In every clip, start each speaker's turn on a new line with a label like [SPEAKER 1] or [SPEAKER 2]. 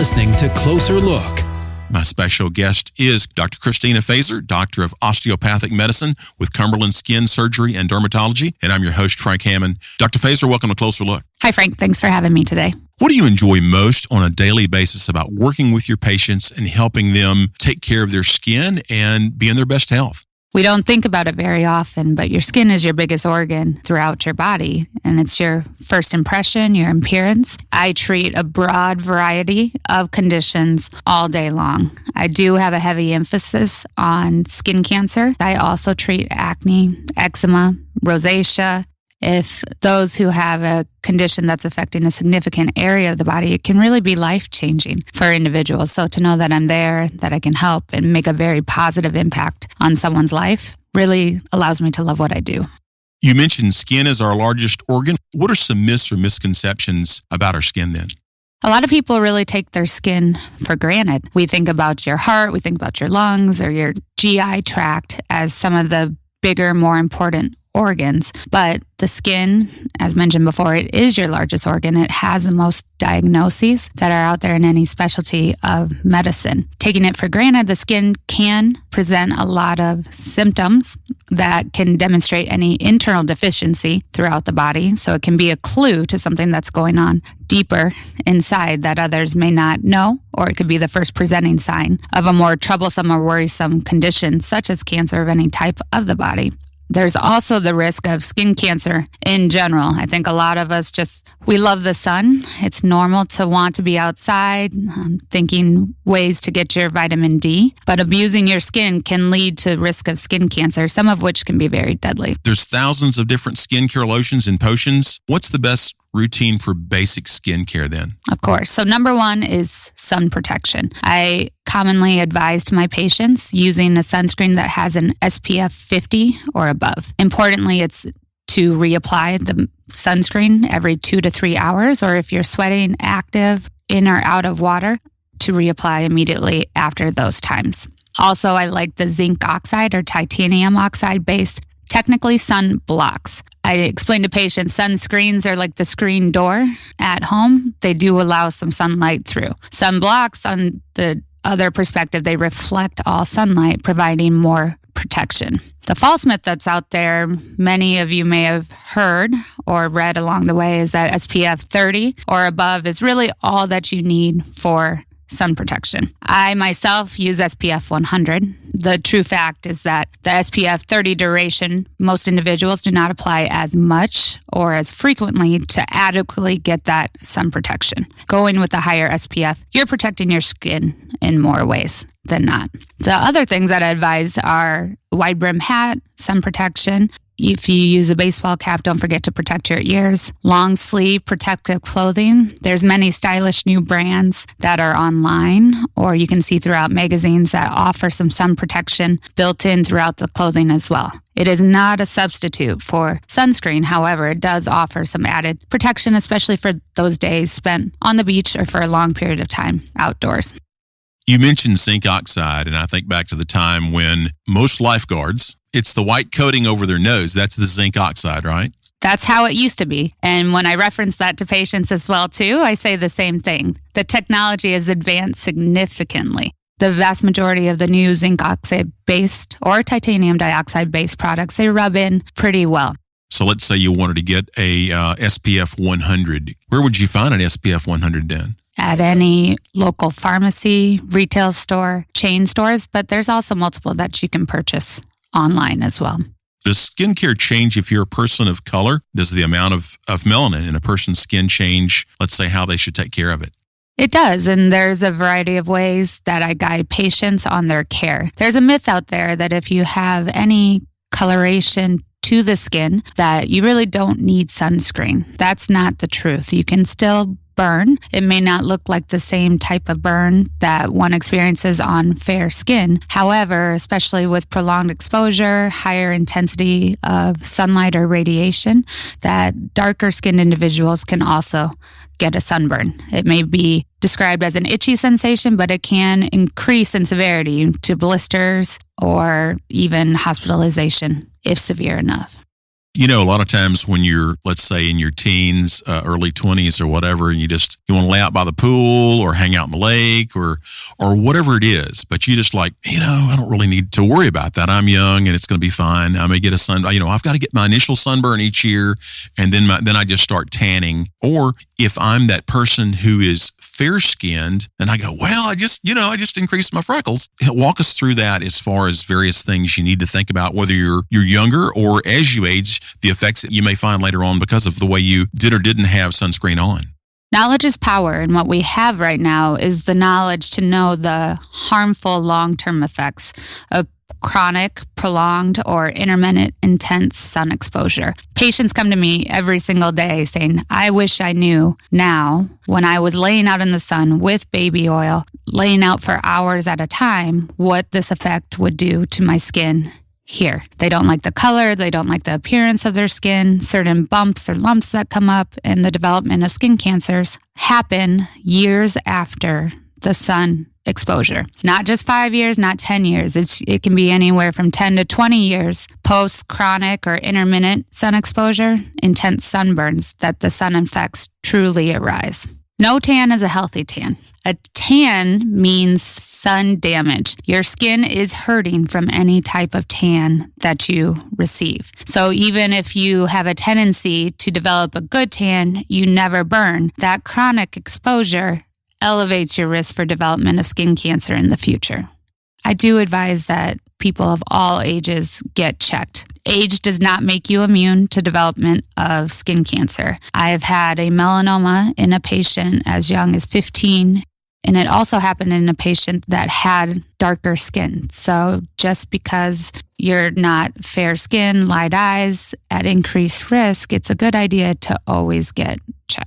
[SPEAKER 1] listening to Closer Look.
[SPEAKER 2] My special guest is Dr. Christina Fazer, Doctor of Osteopathic Medicine with Cumberland Skin Surgery and Dermatology, and I'm your host, Frank Hammond. Dr. Fazer, welcome to Closer Look.
[SPEAKER 3] Hi, Frank. Thanks for having me today.
[SPEAKER 2] What do you enjoy most on a daily basis about working with your patients and helping them take care of their skin and be in their best health?
[SPEAKER 3] We don't think about it very often, but your skin is your biggest organ throughout your body, and it's your first impression, your appearance. I treat a broad variety of conditions all day long. I do have a heavy emphasis on skin cancer. I also treat acne, eczema, rosacea. If those who have a condition that's affecting a significant area of the body, it can really be life-changing for individuals. So to know that I'm there, that I can help and make a very positive impact on someone's life really allows me to love what I do.
[SPEAKER 2] You mentioned skin is our largest organ. What are some myths or misconceptions about our skin then?
[SPEAKER 3] A lot of people really take their skin for granted. We think about your heart, we think about your lungs or your GI tract as some of the bigger, more important organs, but the skin, as mentioned before, it is your largest organ. It has the most diagnoses that are out there in any specialty of medicine. Taking it for granted, the skin can present a lot of symptoms that can demonstrate any internal deficiency throughout the body. So it can be a clue to something that's going on deeper inside that others may not know, or it could be the first presenting sign of a more troublesome or worrisome condition, such as cancer of any type of the body. There's also the risk of skin cancer in general. I think a lot of us we love the sun. It's normal to want to be outside, thinking ways to get your vitamin D, but abusing your skin can lead to risk of skin cancer, some of which can be very deadly.
[SPEAKER 2] There's thousands of different skincare lotions and potions. What's the best routine for basic skincare then?
[SPEAKER 3] Of course. So number one is sun protection. I commonly advise to my patients using a sunscreen that has an SPF 50 or above. Importantly, it's to reapply the sunscreen every 2 to 3 hours, or if you're sweating active in or out of water, to reapply immediately after those times. Also, I like the zinc oxide or titanium oxide based, technically sun blocks. I explain to patients sunscreens are like the screen door at home. They do allow some sunlight through. Sunblocks, on the other perspective, they reflect all sunlight, providing more protection. The false myth that's out there, many of you may have heard or read along the way, is that SPF 30 or above is really all that you need for sun protection. I myself use SPF 100. The true fact is that the SPF 30 duration, most individuals do not apply as much or as frequently to adequately get that sun protection. Going with the higher SPF, you're protecting your skin in more ways than not. The other things that I advise are wide brim hat, sun protection. If you use a baseball cap, don't forget to protect your ears. Long sleeve protective clothing. There's many stylish new brands that are online, or you can see throughout magazines that offer some sun protection built in throughout the clothing as well. It is not a substitute for sunscreen. However, it does offer some added protection, especially for those days spent on the beach or for a long period of time outdoors.
[SPEAKER 2] You mentioned zinc oxide, and I think back to the time when most lifeguards, it's the white coating over their nose. That's the zinc oxide, right?
[SPEAKER 3] That's how it used to be. And when I reference that to patients as well, too, I say the same thing. The technology has advanced significantly. The vast majority of the new zinc oxide-based or titanium dioxide-based products, they rub in pretty well.
[SPEAKER 2] So let's say you wanted to get a SPF 100. Where would you find an SPF 100 then?
[SPEAKER 3] At any local pharmacy, retail store, chain stores, but there's also multiple that you can purchase online as well.
[SPEAKER 2] Does skincare change if you're a person of color? Does the amount of melanin in a person's skin change, let's say, how they should take care of it?
[SPEAKER 3] It does, and there's a variety of ways that I guide patients on their care. There's a myth out there that if you have any coloration to the skin, that you really don't need sunscreen. That's not the truth. You can still burn. It may not look like the same type of burn that one experiences on fair skin. However, especially with prolonged exposure, higher intensity of sunlight or radiation, that darker skinned individuals can also get a sunburn. It may be described as an itchy sensation, but it can increase in severity to blisters or even hospitalization if severe enough.
[SPEAKER 2] You know, a lot of times when you're, let's say, in your teens, early 20s or whatever, and you want to lay out by the pool or hang out in the lake or whatever it is, but you just like, I don't really need to worry about that. I'm young and it's going to be fine. I may get a sun, I've got to get my initial sunburn each year, and then I just start tanning. Or if I'm that person who is fair-skinned, and I go, well, I just increased my freckles. Walk us through that as far as various things you need to think about, whether you're younger or as you age, the effects that you may find later on because of the way you did or didn't have sunscreen on.
[SPEAKER 3] Knowledge is power, and what we have right now is the knowledge to know the harmful long-term effects of chronic, prolonged, or intermittent intense sun exposure. Patients come to me every single day saying, I wish I knew now when I was laying out in the sun with baby oil, laying out for hours at a time, what this effect would do to my skin here. They don't like the color, they don't like the appearance of their skin. Certain bumps or lumps that come up, and the development of skin cancers happen years after the sun exposure. Not just 5 years, not 10 years. It can be anywhere from 10 to 20 years post chronic or intermittent sun exposure, intense sunburns that the sun effects truly arise. No tan is a healthy tan. A tan means sun damage. Your skin is hurting from any type of tan that you receive. So even if you have a tendency to develop a good tan, you never burn. That chronic exposure elevates your risk for development of skin cancer in the future. I do advise that people of all ages get checked. Age does not make you immune to development of skin cancer. I have had a melanoma in a patient as young as 15, and it also happened in a patient that had darker skin. So just because you're not fair skin, light eyes, at increased risk, it's a good idea to always get checked.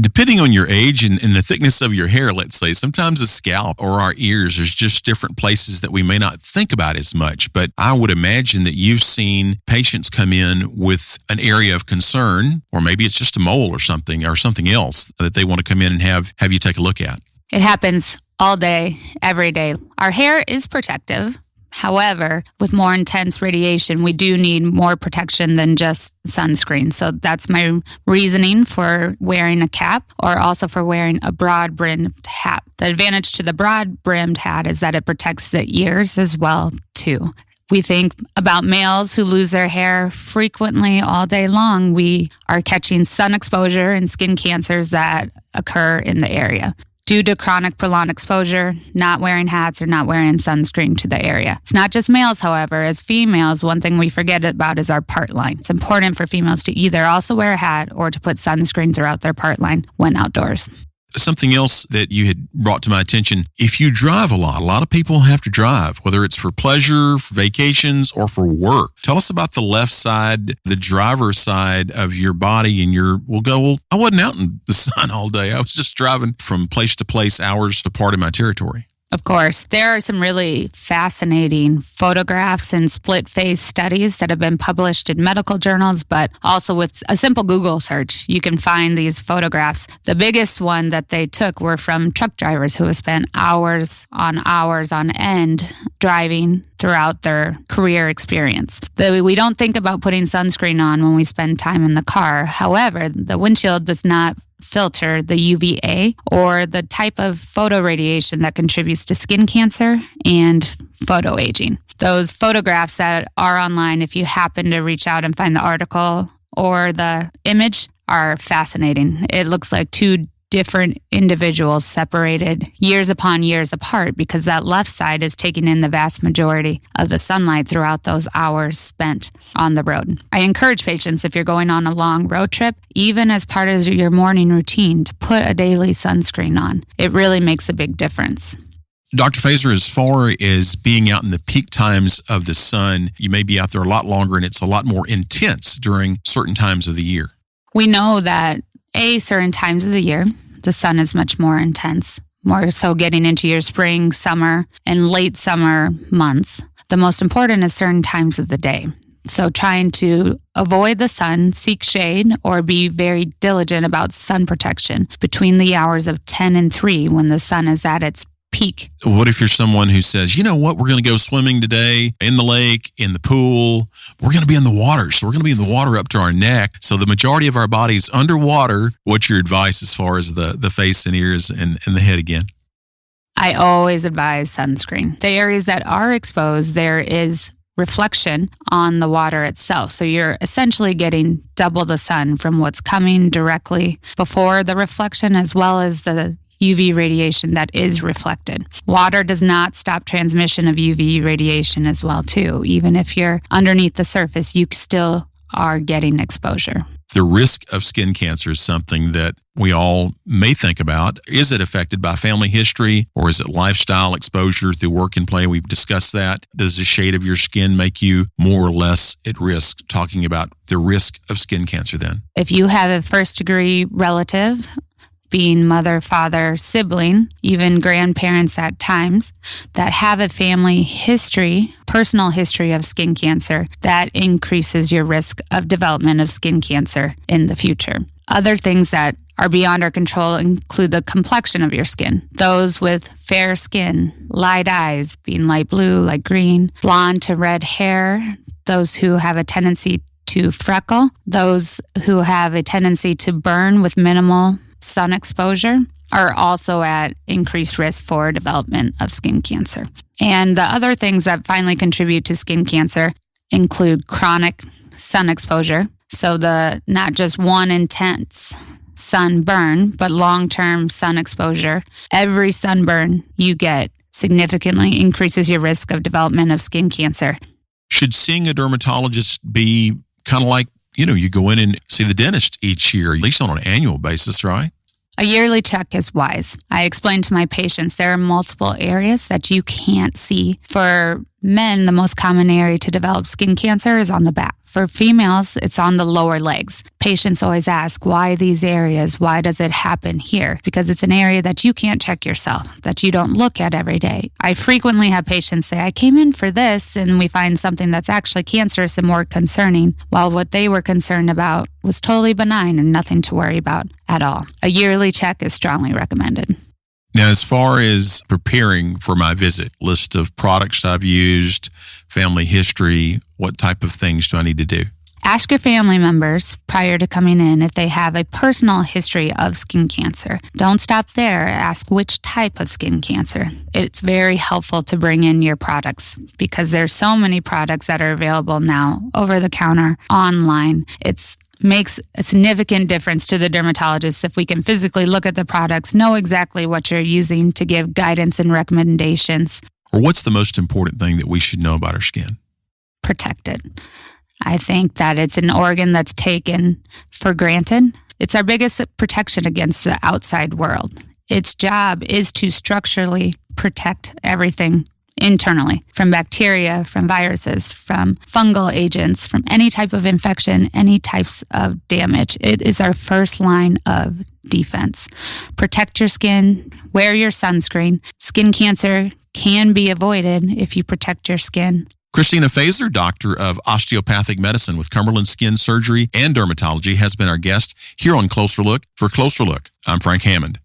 [SPEAKER 2] Depending on your age and the thickness of your hair, let's say, sometimes the scalp or our ears, there's just different places that we may not think about as much. But I would imagine that you've seen patients come in with an area of concern, or maybe it's just a mole or something else that they want to come in and have you take a look at.
[SPEAKER 3] It happens all day, every day. Our hair is protective. However, with more intense radiation, we do need more protection than just sunscreen. So that's my reasoning for wearing a cap, or also for wearing a broad-brimmed hat. The advantage to the broad-brimmed hat is that it protects the ears as well, too. We think about males who lose their hair frequently all day long. We are catching sun exposure and skin cancers that occur in the area due to chronic prolonged exposure, not wearing hats or not wearing sunscreen to the area. It's not just males, however. As females, one thing we forget about is our part line. It's important for females to either also wear a hat or to put sunscreen throughout their part line when outdoors.
[SPEAKER 2] Something else that you had brought to my attention, if you drive a lot of people have to drive, whether it's for pleasure, for vacations, or for work. Tell us about the left side, the driver's side of your body, and I wasn't out in the sun all day. I was just driving from place to place, hours apart in my territory.
[SPEAKER 3] Of course, there are some really fascinating photographs and split face studies that have been published in medical journals, but also with a simple Google search, you can find these photographs. The biggest one that they took were from truck drivers who have spent hours on end driving throughout their career experience. We don't think about putting sunscreen on when we spend time in the car. However, the windshield does not filter the UVA or the type of photo radiation that contributes to skin cancer and photo aging. Those photographs that are online, if you happen to reach out and find the article or the image, are fascinating. It looks like two different individuals separated years upon years apart because that left side is taking in the vast majority of the sunlight throughout those hours spent on the road. I encourage patients, if you're going on a long road trip, even as part of your morning routine, to put a daily sunscreen on. It really makes a big difference.
[SPEAKER 2] Dr. Fazer, as far as being out in the peak times of the sun, you may be out there a lot longer and it's a lot more intense during certain times of the year.
[SPEAKER 3] We know that certain times of the year, the sun is much more intense, more so getting into your spring, summer, and late summer months. The most important is certain times of the day. So trying to avoid the sun, seek shade, or be very diligent about sun protection between the hours of 10 and 3 when the sun is at its peak.
[SPEAKER 2] What if you're someone who says, you know what, we're going to go swimming today in the lake, in the pool. We're going to be in the water. So we're going to be in the water up to our neck. So the majority of our body is underwater. What's your advice as far as the face and ears and the head again?
[SPEAKER 3] I always advise sunscreen. The areas that are exposed, there is reflection on the water itself. So you're essentially getting double the sun from what's coming directly before the reflection as well as the UV radiation that is reflected. Water does not stop transmission of UV radiation as well too. Even if you're underneath the surface, you still are getting exposure.
[SPEAKER 2] The risk of skin cancer is something that we all may think about. Is it affected by family history or is it lifestyle exposure through work and play? We've discussed that. Does the shade of your skin make you more or less at risk? Talking about the risk of skin cancer then.
[SPEAKER 3] If you have a first-degree relative, being mother, father, sibling, even grandparents at times, that have a family history, personal history of skin cancer, that increases your risk of development of skin cancer in the future. Other things that are beyond our control include the complexion of your skin. Those with fair skin, light eyes, being light blue, light green, blonde to red hair, those who have a tendency to freckle, those who have a tendency to burn with minimal sun exposure are also at increased risk for development of skin cancer. And the other things that finally contribute to skin cancer include chronic sun exposure. So the not just one intense sunburn, but long-term sun exposure. Every sunburn you get significantly increases your risk of development of skin cancer.
[SPEAKER 2] Should seeing a dermatologist be kind of like, you go in and see the dentist each year, at least on an annual basis, right?
[SPEAKER 3] A yearly check is wise. I explain to my patients there are multiple areas that you can't see. For men, the most common area to develop skin cancer is on the back. For females, it's on the lower legs. Patients always ask, why these areas? Why does it happen here? Because it's an area that you can't check yourself, that you don't look at every day. I frequently have patients say, I came in for this, and we find something that's actually cancerous and more concerning, while what they were concerned about was totally benign and nothing to worry about at all. A yearly check is strongly recommended.
[SPEAKER 2] Now, as far as preparing for my visit, list of products I've used, family history, what type of things do I need to do?
[SPEAKER 3] Ask your family members prior to coming in if they have a personal history of skin cancer. Don't stop there. Ask which type of skin cancer. It's very helpful to bring in your products because there's so many products that are available now over the counter, online. It makes a significant difference to the dermatologist if we can physically look at the products, know exactly what you're using to give guidance and recommendations.
[SPEAKER 2] Or what's the most important thing that we should know about our skin?
[SPEAKER 3] Protect it. I think that it's an organ that's taken for granted. It's our biggest protection against the outside world. Its job is to structurally protect everything internally, from bacteria, from viruses, from fungal agents, from any type of infection, any types of damage. It is our first line of defense. Protect your skin, wear your sunscreen. Skin cancer can be avoided if you protect your skin.
[SPEAKER 2] Christina Faisler, doctor of osteopathic medicine with Cumberland Skin Surgery and Dermatology, has been our guest here on Closer Look. For Closer Look, I'm Frank Hammond.